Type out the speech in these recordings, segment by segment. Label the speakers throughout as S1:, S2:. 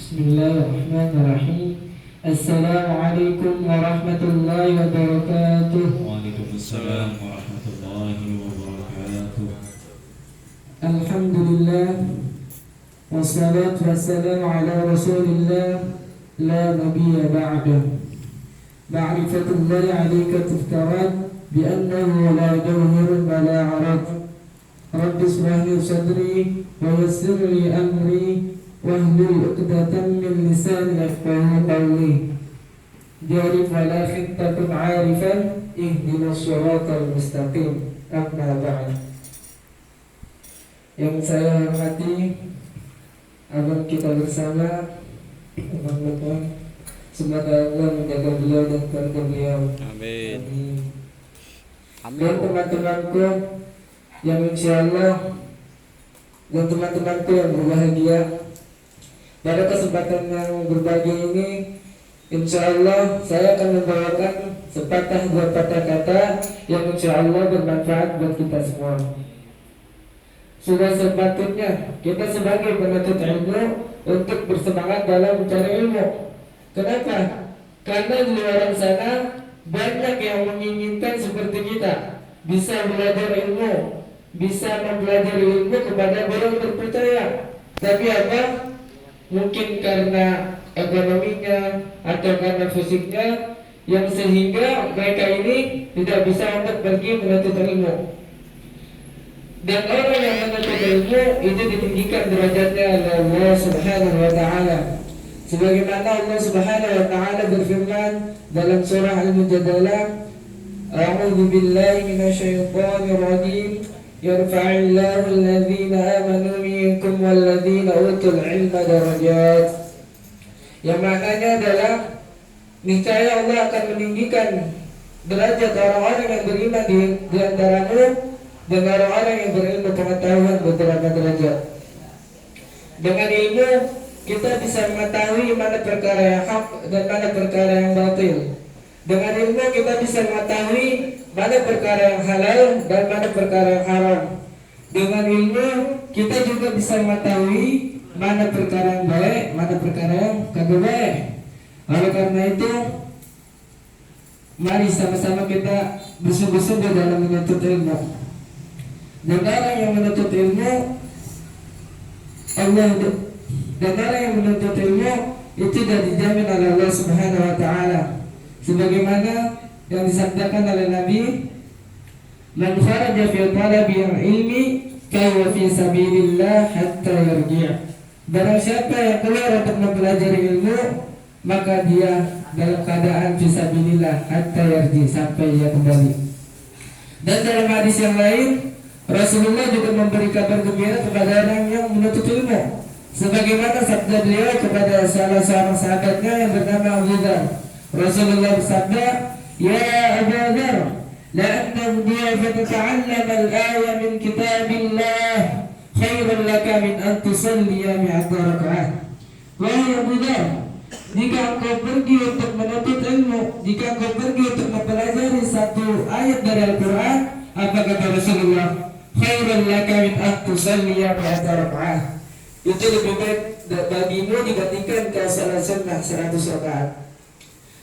S1: Bismillahirrahmanirrahim. Assalamualaikum warahmatullahi wabarakatuh.
S2: Waalaikumsalam warahmatullahi wabarakatuh.
S1: Alhamdulillah, wassalatu wassalamu ala rasulillah, la nabiyya ba'dah. Ma'rifatullahi alayka tuftarad bi'annahu la jawhirun wa la arad. Rabbi ishrah li sadri wa yassir li amri wahlul 'uqdatam min lisani yafqahu qawli. Jarif wala khittatun 'arifan ihdinas shiratal mustaqim. Amma ba'd. Yang saya hormati abang kita bersama, Abang Lukman, semoga Allah menjaga beliau dan keluarga beliau.
S2: Amin.
S1: Dan teman-temanku yang insyaallah, dan teman-temanku yang berbahagia, pada kesempatan yang berbahagia ini, insyaallah saya akan membawakan sepatah dua patah kata yang insyaallah bermanfaat buat kita semua. Sudah sepatutnya kita sebagai penuntut ilmu untuk bersemangat dalam mencari ilmu. Kenapa? Karena di luar sana banyak yang menginginkan seperti kita, bisa belajar ilmu, bisa mempelajari ilmu kepada orang terpercaya. Tapi apa? Mungkin karena ekonominya atau karena fisiknya, yang sehingga mereka ini tidak bisa untuk pergi menuntut ilmu. Dan orang yang menuntut ilmu itu ditinggikan derajatnya oleh Allah Subhanahu wa taala. Sebagaimana Allah Subhanahu wa taala berfirman dalam surah Al-Mujadalah, A'udzu billahi minasyaitonir rajim. Yarfa'illahu alladhina amanu minkum walladhina utul ilma darajat. Yang maknanya adalah niscaya Allah akan meninggikan derajat orang-orang yang beriman di antaramu dan orang-orang yang berilmu pengetahuan beberapa derajat. Dengan ilmu kita bisa mengetahui mana perkara yang hak dan mana perkara yang batil. Dengan ilmu kita bisa mengetahui mana perkara yang halal dan mana perkara yang haram. Dengan ilmu kita juga bisa mengetahui mana perkara yang baik, mana perkara yang kagak baik. Oleh karena itu, mari sama-sama kita bersungguh-sungguh dalam menuntut ilmu. Dan orang yang menuntut ilmu, itu sudah dijamin oleh Allah Subhanahu wa taala. Sebagaimana yang disabdakan oleh Nabi, "Man kharaja fi talabil ilmi kayfa fi sabilillah hatta yarji'." Barang siapa yang keluar untuk mempelajari ilmu, maka dia dalam keadaan fi sabilillah hatta yarji', sampai dia kembali. Dan dalam hadis yang lain, Rasulullah juga memberi kabar gembira kepada orang yang menuntut ilmu. Sebagaimana sabda beliau kepada salah seorang sahabatnya yang bernama Abu Dzar. Rasulullah bersabda, "Ya Abu Dzar, la an tamdiya fatata'allama al-aya min kitabillah khairun laka min an tusalliya mi'ata raka'ah." Wahai Abu Dzar, jika engkau pergi untuk menuntut ilmu, jika engkau pergi untuk mempelajari satu ayat dari Al-Quran, apa kata Rasulullah? Khairun laka min an tusalliya mi'ata raka'ah. Itu lebih baik bagimu dibandingkan kau salat sunnah 100 rakaat.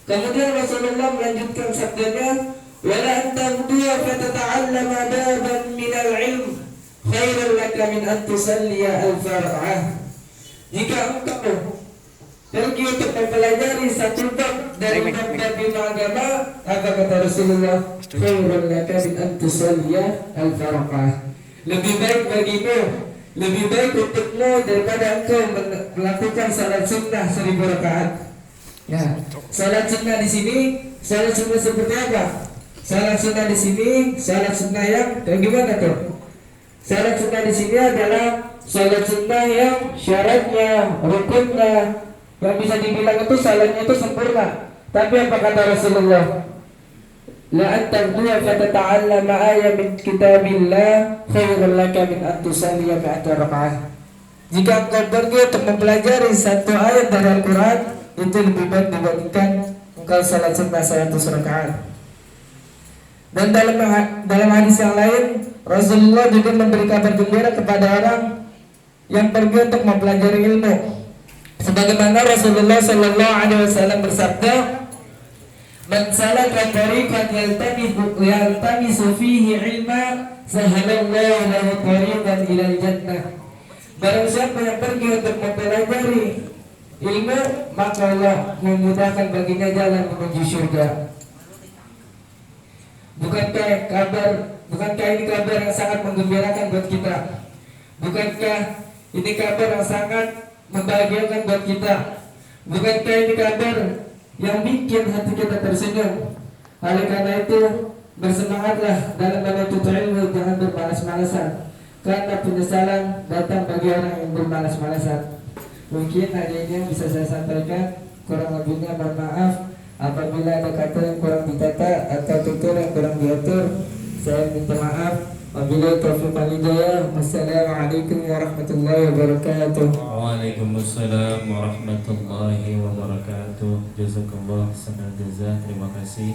S1: Kemudian Rasulullah melanjutkan sabdanya, "Wala antamdu'a fatata'allama baban minal ilm khairun laka min an tusalliya alfa raka'ah." Jika engkau pergi untuk mempelajari satu bab dari bab ilmu agama, apa kata Rasulullah? Khairun laka min an tusalliya alfa raka'ah. Lebih baik bagimu, lebih baik untukmu daripada engkau melakukan salat sunnah 1000 rakaat. Ya, salat sunnah di sini, salat sunnah seperti apa? Salat sunnah di sini, salat sunnah yang kayak gimana tuh? Salat sunnah di sini adalah salat sunnah yang syaratnya, rukunnya, yang bisa dibilang itu salatnya itu sempurna. Tapi apa kata Rasulullah? La antamdu'a fatata'allama ayat min kitabillah khairun laka min an tusalliya mi'ata raka'ah. Jika engkau pergi untuk mempelajari satu ayat dari Al-Quran, itu lebih baik dibandingkan engkau salat sunnah 100 rakaat. Dan dalam hadis yang lain, Rasulullah juga memberi kabar gembira kepada orang yang pergi untuk mempelajari ilmu. Sebagaimana Rasulullah sallallahu alaihi wasallam bersabda, "Man salaka tariqan yaltamisu fihi ilma, sahalallahu lahu tariqan ilal jannah." Barang siapa yang pergi untuk mempelajari ilmu, maka Allah memudahkan baginya jalan menuju surga. Bukankah ini kabar yang sangat menggembirakan buat kita? Bukankah ini kabar yang sangat membahagiakan buat kita? Bukankah ini kabar yang bikin hati kita tersenyum? Oleh karena itu, bersemangatlah dalam menuntut ilmu, jangan bermalas-malasan, karena penyesalan datang bagi orang yang bermalas-malasan. Mungkin hari ini yang bisa saya sampaikan, kurang lebihnya mohon maaf. Apabila ada kata yang kurang ditata atau tutur yang kurang diatur, saya minta maaf. Wabillahi taufiq wal hidayah. Wassalamualaikum warahmatullahi wabarakatuh.
S2: Waalaikumsalam warahmatullahi wabarakatuh. Jazakallah sanad jazaa. Terima kasih